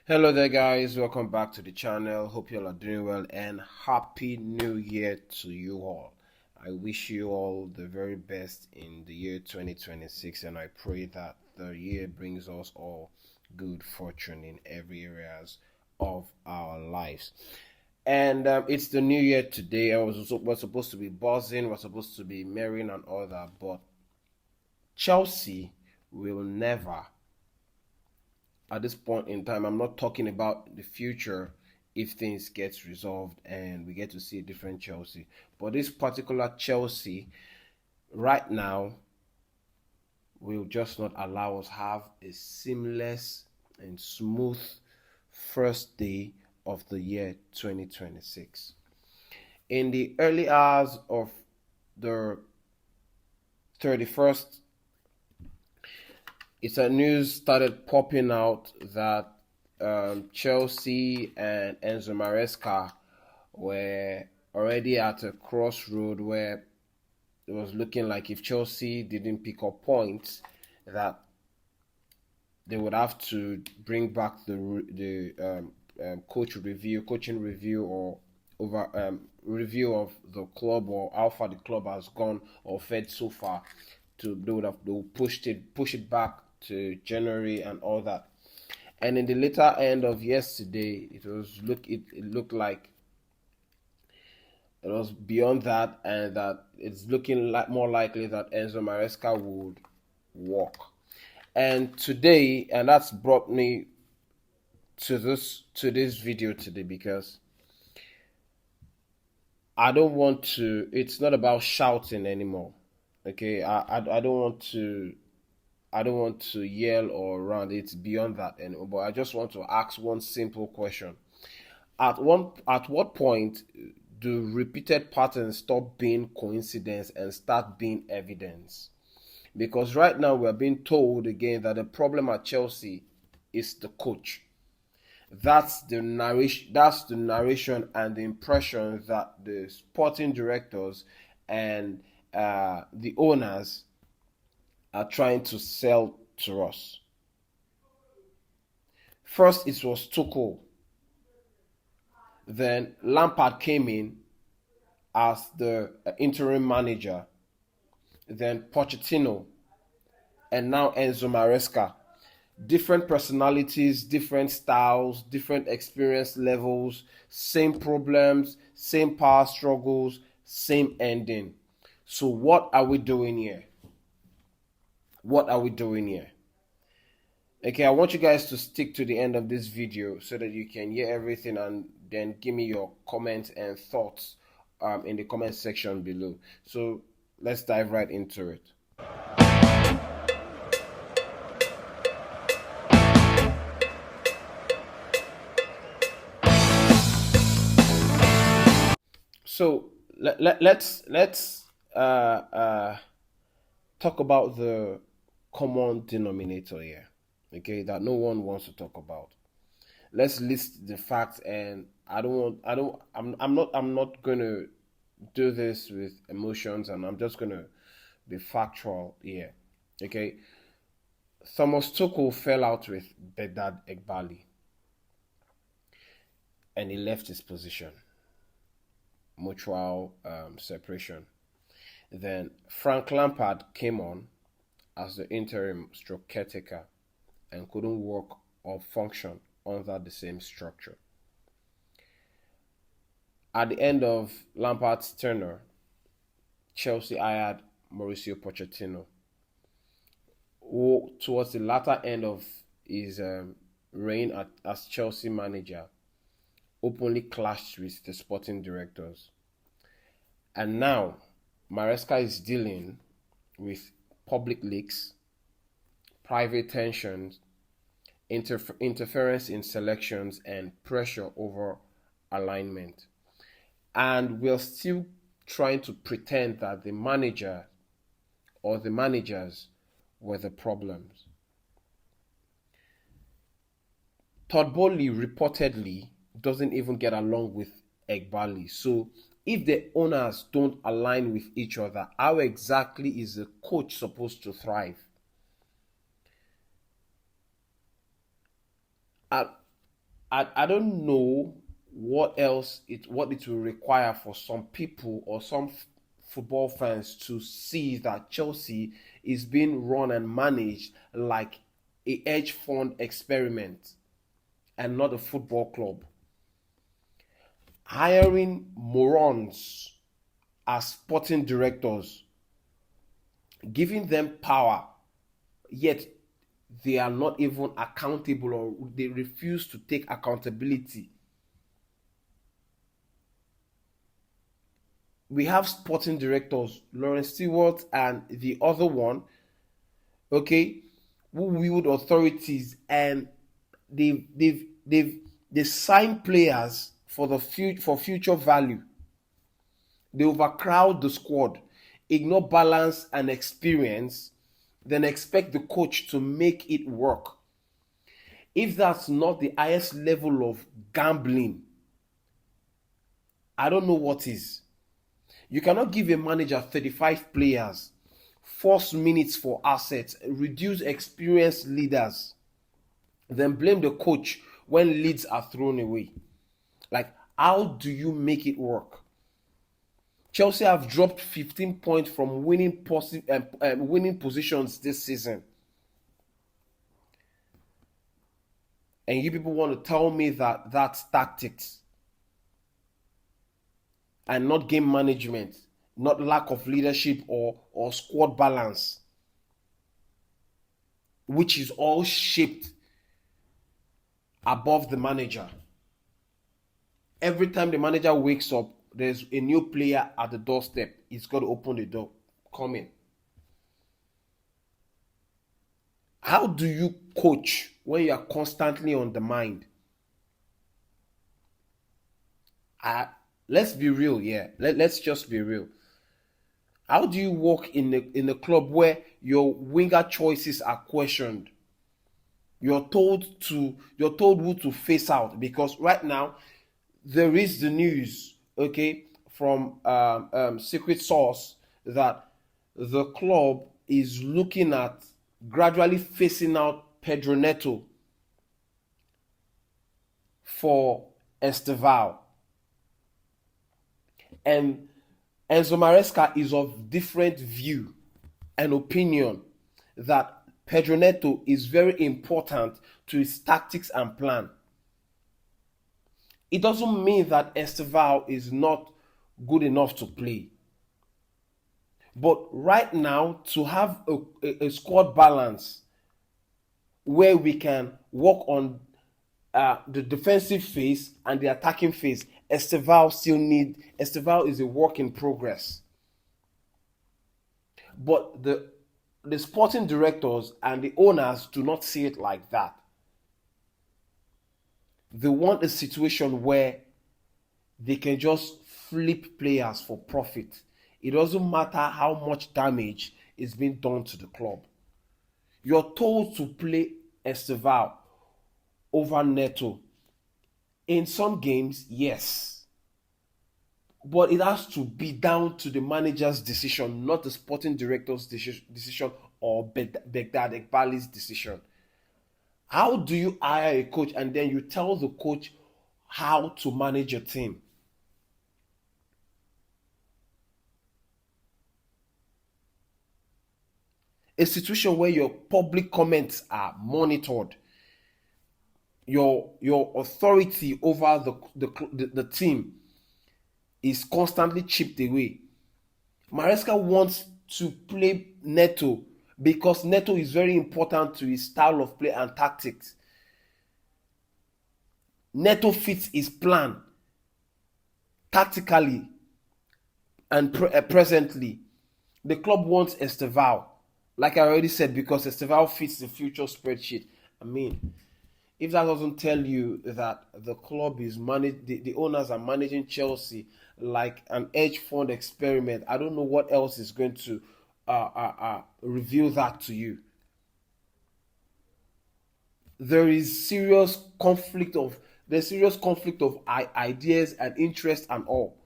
Hello there guys, welcome back to the channel. Hope you all are doing well and happy new year to you all. I wish you all the very best in the year 2026, and I pray that the year brings us all good fortune in every areas of our lives. And it's the new year today. We're supposed to be buzzing, we're supposed to be merrying and all that, but Chelsea will never, at this point in time, I'm not talking about the future if things get resolved and we get to see a different Chelsea. But this particular Chelsea right now will just not allow us have a seamless and smooth first day of the year 2026. In the early hours of the 31st, it's a news started popping out that Chelsea and Enzo Maresca were already at a crossroad where it was looking like if Chelsea didn't pick up points, that they would have to bring back the coaching review, or over review of the club, or how far the club has gone or fared so far. They would push it back to January and all that. And in the later end of yesterday, it looked like it was beyond that, and that it's looking like more likely that Enzo Maresca would walk. And today, and that's brought me to this video today, because I don't want to. It's not about shouting anymore. Okay, I don't want to yell or run. It's beyond that anymore. But I just want to ask one simple question: At what point do repeated patterns stop being coincidence and start being evidence? Because right now we're being told again that the problem at Chelsea is the coach. That's the narration and the impression that the sporting directors and the owners are trying to sell to us. First, it was Tuchel. Then Lampard came in as the interim manager. Then Pochettino, and now Enzo Maresca. Different personalities, different styles, different experience levels, same problems, same power struggles, same ending. So what are we doing here? What are we doing here? Okay, I want you guys to stick to the end of this video so that you can hear everything, and then give me your comments and thoughts in the comment section below. So let's dive right into it. So let's talk about the common denominator here, okay, that no one wants to talk about. Let's list the facts, and I'm not gonna do this with emotions, and I'm just gonna be factual here, okay. Thomas Tuchel fell out with Bedad Egbali, and he left his position. Mutual separation. Then Frank Lampard came on as the interim stroke caretaker and couldn't work or function under the same structure. At the end of Lampard's tenure, Chelsea hired Mauricio Pochettino, who towards the latter end of his reign as Chelsea manager openly clashed with the sporting directors. And now Maresca is dealing with public leaks, private tensions, interference in selections, and pressure over alignment. And we're still trying to pretend that the manager or the managers were the problems. Todd Bowley reportedly doesn't even get along with Egbali. So if the owners don't align with each other, how exactly is the coach supposed to thrive? I don't know what it will require for some people or some football fans to see that Chelsea is being run and managed like a hedge fund experiment and not a football club. Hiring morons as sporting directors, giving them power, yet they are not even accountable or they refuse to take accountability. We have sporting directors, Lawrence Stewart and the other one, okay, who wield authorities and they sign players for future value. They overcrowd the squad, ignore balance and experience, then expect the coach to make it work. If that's not the highest level of gambling, I don't know what is. You cannot give a manager 35 players, force minutes for assets, reduce experienced leaders, then blame the coach when leads are thrown away. Like, how do you make it work? Chelsea have dropped 15 points from winning positions this season. And you people want to tell me that that's tactics and not game management, not lack of leadership or squad balance, which is all shaped above the manager. Every time the manager wakes up, there's a new player at the doorstep. He's got to open the door. Come in. How do you coach when you are constantly on the mind? Let's be real, yeah. Let's just be real. How do you work in a club where your winger choices are questioned? You're told who to face out, because right now there is the news, okay, from secret source that the club is looking at gradually phasing out Pedro Neto for Esteval. And Enzo Maresca is of different view and opinion that Pedro Neto is very important to his tactics and plan. It doesn't mean that Esteval is not good enough to play. But right now, to have a squad balance where we can work on the defensive phase and the attacking phase, Esteval is a work in progress. But the sporting directors and the owners do not see it like that. They want a situation where they can just flip players for profit. It doesn't matter how much damage is being done to the club. You're told to play Esteval over Neto. In some games, yes. But it has to be down to the manager's decision, not the sporting director's decision or Begdad Ekbali's decision. How do you hire a coach and then you tell the coach how to manage your team? A situation where your public comments are monitored, your authority over the team is constantly chipped away. Maresca wants to play Neto because Neto is very important to his style of play and tactics. Neto fits his plan tactically and presently. The club wants Esteval, like I already said, because Esteval fits the future spreadsheet. I mean, if that doesn't tell you that the club is managed, the owners are managing Chelsea like an hedge fund experiment, I don't know what else is going to reveal that to you. There's serious conflict of ideas and interest and all.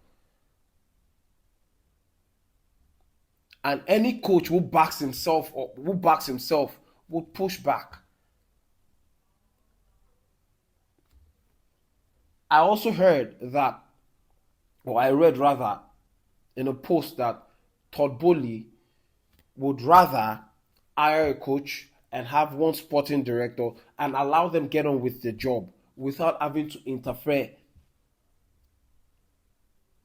And any coach who backs himself would push back. I also heard that, or I read rather, in a post that Todd Bowley would rather hire a coach and have one sporting director and allow them get on with the job without having to interfere.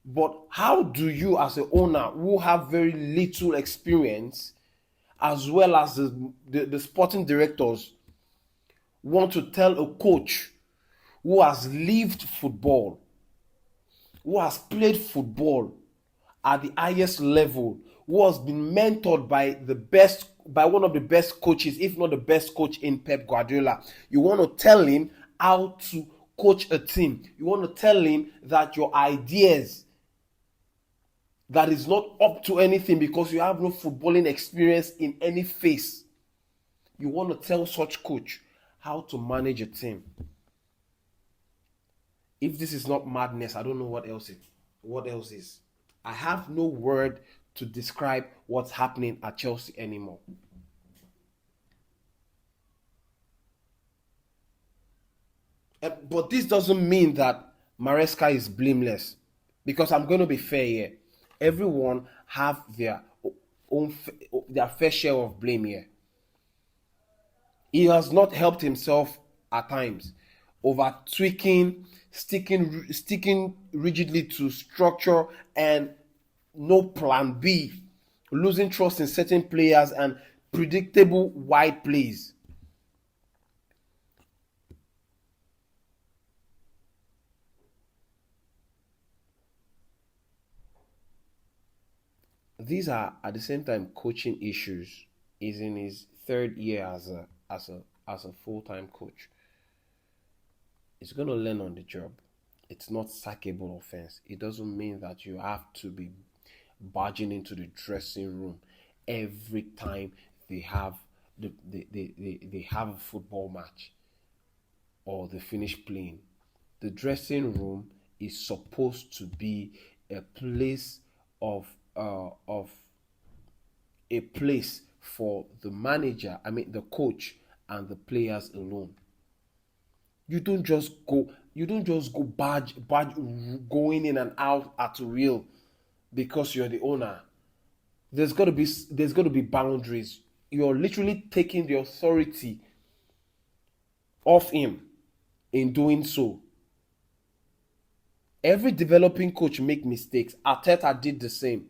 But how do you, as an owner who have very little experience, as well as the sporting directors, want to tell a coach who has lived football, who has played football at the highest level, who has been mentored by one of the best coaches, if not the best coach in Pep Guardiola. You want to tell him how to coach a team. You want to tell him that your ideas that is not up to anything because you have no footballing experience in any phase. You want to tell such coach how to manage a team. If this is not madness, I don't know what else is. I have no word to describe what's happening at Chelsea anymore. But this doesn't mean that Maresca is blameless, because I'm going to be fair here. Everyone have their fair share of blame here. He has not helped himself at times, over tweaking, sticking rigidly to structure and no plan B, losing trust in certain players and predictable wide plays. These are at the same time coaching issues. He's in his third year as a full-time coach. He's going to learn on the job. It's not sackable offense. It doesn't mean that you have to be barging into the dressing room every time they have they have a football match or they finish playing. The dressing room is supposed to be a place of a place for the manager, the coach and the players alone. You don't just go badge going in and out at will because you're the owner. There's got to be boundaries. You're literally taking the authority off him in doing so. Every developing coach make mistakes. Arteta did the same.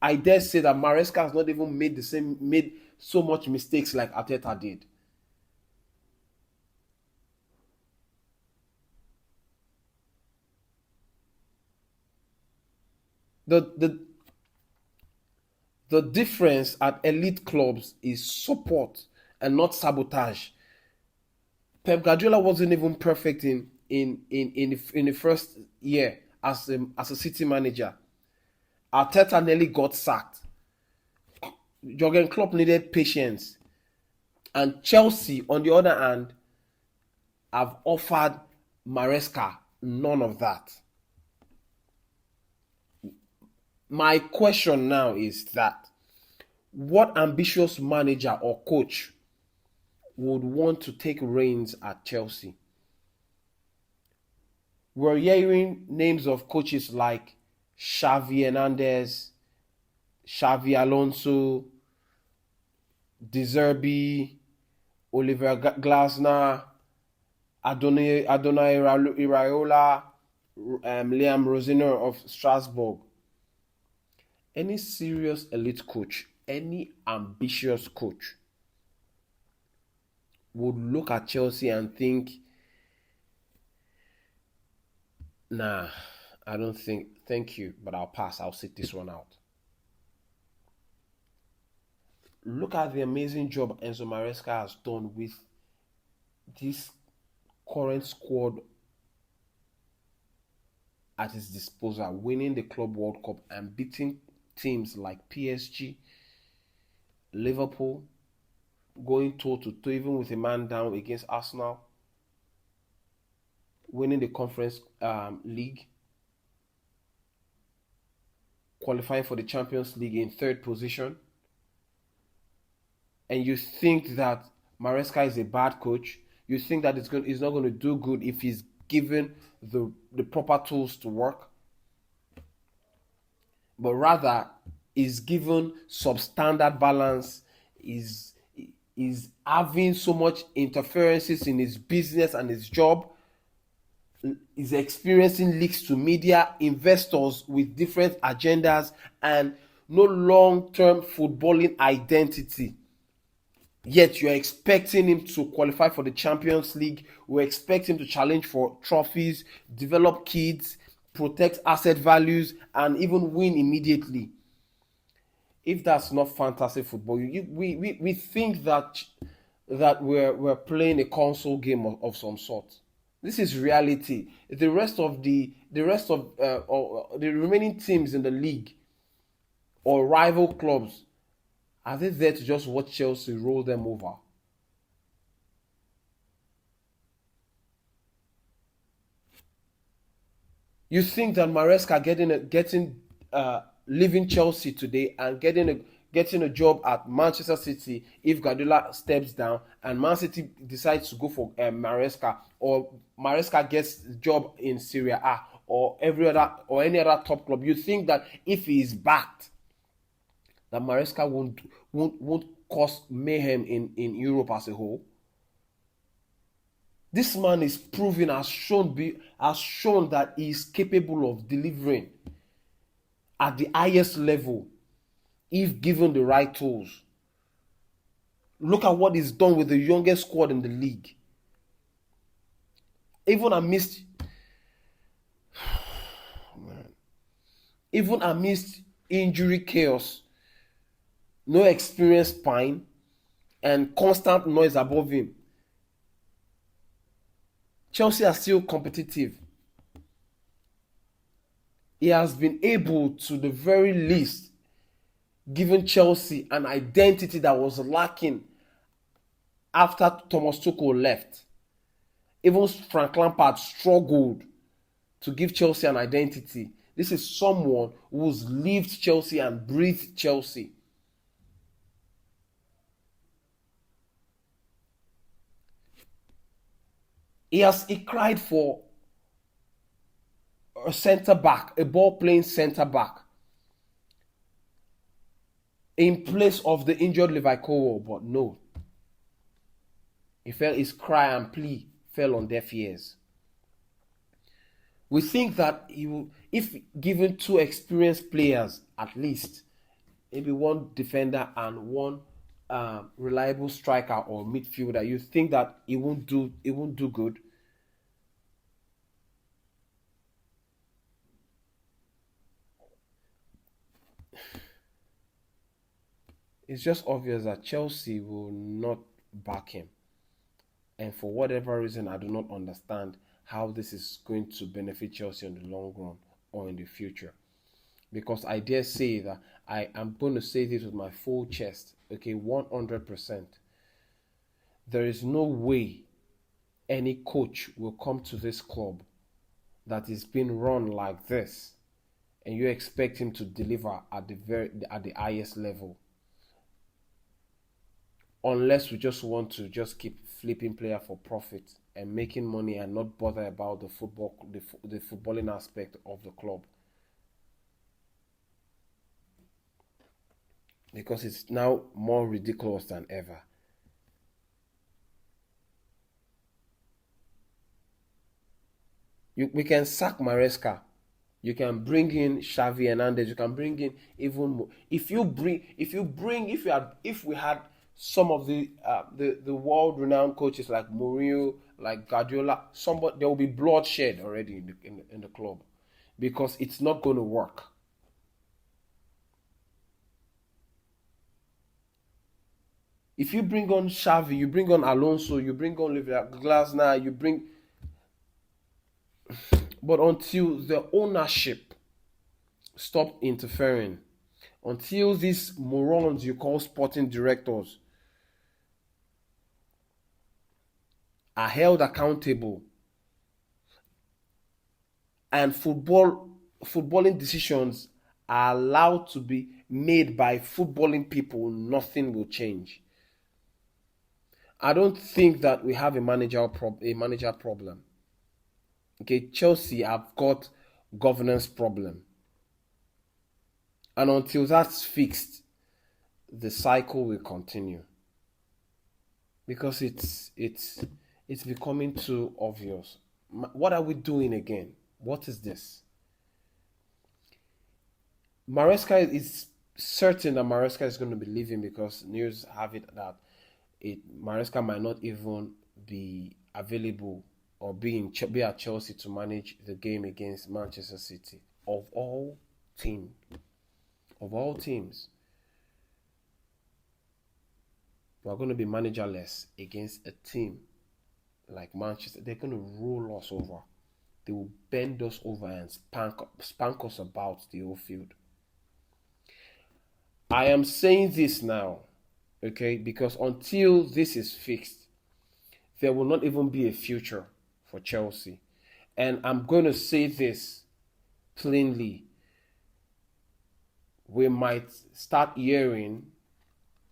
I dare say that Maresca has not even made so much mistakes like Arteta did. The difference at elite clubs is support and not sabotage. Pep Guardiola wasn't even perfect in the first year as a City manager. Arteta nearly got sacked. Jurgen Klopp needed patience. And Chelsea, on the other hand, have offered Maresca none of that. My question now is that what ambitious manager or coach would want to take reins at Chelsea? We're hearing names of coaches like Xavi Hernandez, Xavi Alonso, De Zerbi, Oliver Glasner, Adonai Iraola, Liam Rosiner of Strasbourg. Any serious elite coach, any ambitious coach would look at Chelsea and think, nah, I don't think, thank you, but I'll pass. I'll sit this one out. Look at the amazing job Enzo Maresca has done with this current squad at his disposal, winning the Club World Cup and beating teams like PSG, Liverpool, going toe-to-toe even with a man down against Arsenal, winning the Conference League, qualifying for the Champions League in third position. And you think that Maresca is a bad coach? You think that he's not going to do good if he's given the proper tools to work, but rather is given substandard balance, is having so much interferences in his business and his job, is experiencing leaks to media, investors with different agendas, and no long-term footballing identity. Yet you're expecting him to qualify for the Champions League. We expect him to challenge for trophies, develop kids, protect asset values, and even win immediately. If that's not fantasy football, we think that we're playing a console game of some sort. This is reality. The rest of or the remaining teams in the league or rival clubs, are they there to just watch Chelsea roll them over? You think that Maresca leaving Chelsea today and getting a job at Manchester City if Guardiola steps down and Man City decides to go for Maresca, or Maresca gets a job in Serie A or any other top club, you think that if he is backed, that Maresca won't cause mayhem in Europe as a whole? This man is proven, has shown that he is capable of delivering at the highest level if given the right tools. Look at what he's done with the youngest squad in the league. Even amidst injury chaos, no experienced spine, and constant noise above him, Chelsea are still competitive. He has been able, to the very least, given Chelsea an identity that was lacking after Thomas Tuchel left. Even Frank Lampard struggled to give Chelsea an identity. This is someone who's lived Chelsea and breathed Chelsea. He cried for a centre back, a ball playing centre back, in place of the injured Levi Colwill, but no. His cry and plea fell on deaf ears. We think that he will, if given two experienced players at least, maybe one defender and one reliable striker or midfielder, you think that it won't do good. It's just obvious that Chelsea will not back him. And for whatever reason, I do not understand how this is going to benefit Chelsea in the long run or in the future. Because I dare say that I am going to say this with my full chest, okay, 100%. There is no way any coach will come to this club that is being run like this and you expect him to deliver at the highest level. Unless we just want to just keep flipping player for profit and making money and not bother about the footballing aspect of the club. Because it's now more ridiculous than ever. We can sack Maresca. You can bring in Xavi Hernandez. You can bring in even more. If we had some of the world-renowned coaches like Mourinho, like Guardiola, there will be bloodshed already in the club, because it's not going to work. If you bring on Xavi, you bring on Alonso, you bring on Glasner, but until the ownership stop interfering, until these morons you call sporting directors are held accountable and footballing decisions are allowed to be made by footballing people, nothing will change. I don't think that we have a manager problem. Okay, Chelsea have got governance problem. And until that's fixed, the cycle will continue. Because it's becoming too obvious. What are we doing again? What is this? Maresca is certain that Maresca is going to be leaving because news have it that Maresca might not even be available or be at Chelsea to manage the game against Manchester City. Team, of all teams, we're going to be managerless against a team like Manchester. They're going to roll us over. They will bend us over and spank us about the whole field. I am saying this now, okay, because until this is fixed, there will not even be a future for Chelsea. And I'm going to say this plainly. We might start hearing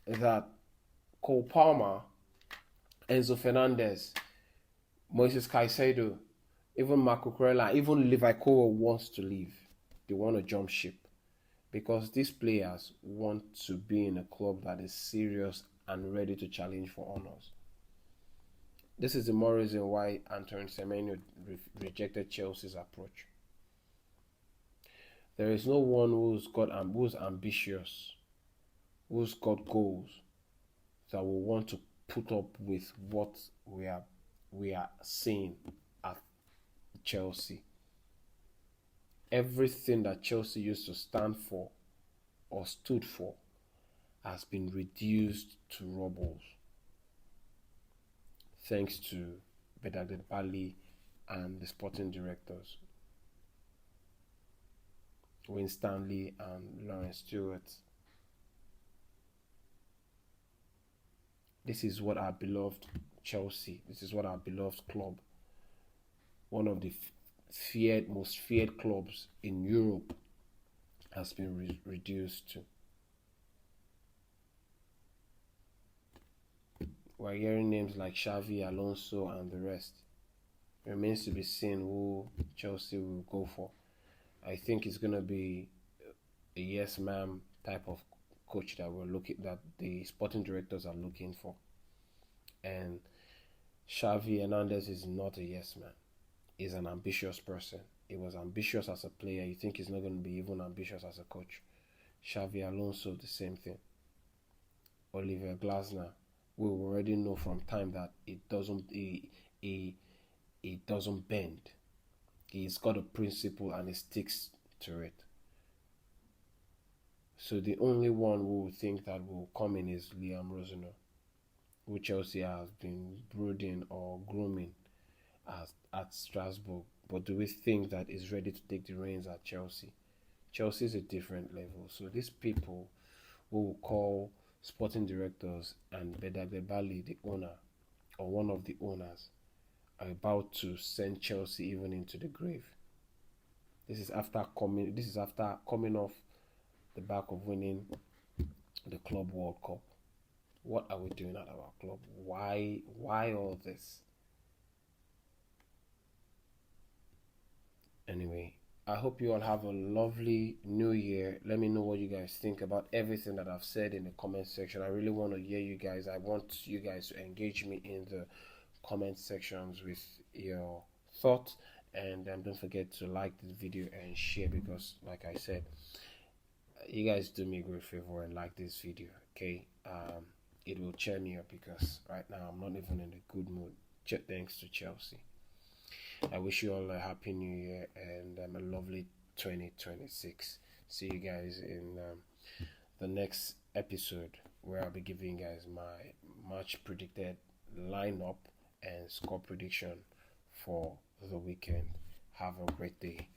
that Cole Palmer, Enzo Fernandez, Moises Caicedo, even Marco Corella, even Levi Cole wants to leave. They want to jump ship. Because these players want to be in a club that is serious and ready to challenge for honors. This is the more reason why Antoine Semenyo rejected Chelsea's approach. There is no one who's ambitious, who's got goals, that will want to put up with what we are seeing at Chelsea. Everything that Chelsea used to stand for or stood for has been reduced to rubble. Thanks to Bedagdet Bali and the sporting directors, Wayne Stanley and Lawrence Stewart. This is what our beloved Chelsea, this is what our beloved club, one of the most feared clubs in Europe, has been reduced to. We're hearing names like Xavi, Alonso, and the rest. It remains to be seen who Chelsea will go for. I think it's going to be a yes ma'am type of coach that the sporting directors are looking for. And Xavi Hernandez is not a yes man. He's an ambitious person. He was ambitious as a player. You think he's not going to be even ambitious as a coach? Xavi Alonso, the same thing. Oliver Glasner, we already know from time that it doesn't bend. He's got a principle and he sticks to it. So the only one who will think that will come in is Liam Roseno, who Chelsea has been brooding or grooming at Strasbourg. But do we think that is ready to take the reins at Chelsea? Chelsea is a different level. So these people who will call sporting directors and Bedagdet Bali, the owner, or one of the owners, are about to send Chelsea even into the grave. This is after coming off the back of winning the Club World Cup. What are we doing at our club? Why all this? Anyway, I hope you all have a lovely new year. Let me know what you guys think about everything that I've said in the comment section. I really want to hear you guys. I want you guys to engage me in the comment sections with your thoughts. And don't forget to like this video and share, because like I said, you guys do me a great favor and like this video, okay? It will cheer me up, because right now I'm not even in a good mood, thanks to Chelsea. I wish you all a happy new year and a lovely 2026. See you guys in the next episode, where I'll be giving you guys my much predicted lineup and score prediction for the weekend. Have a great day.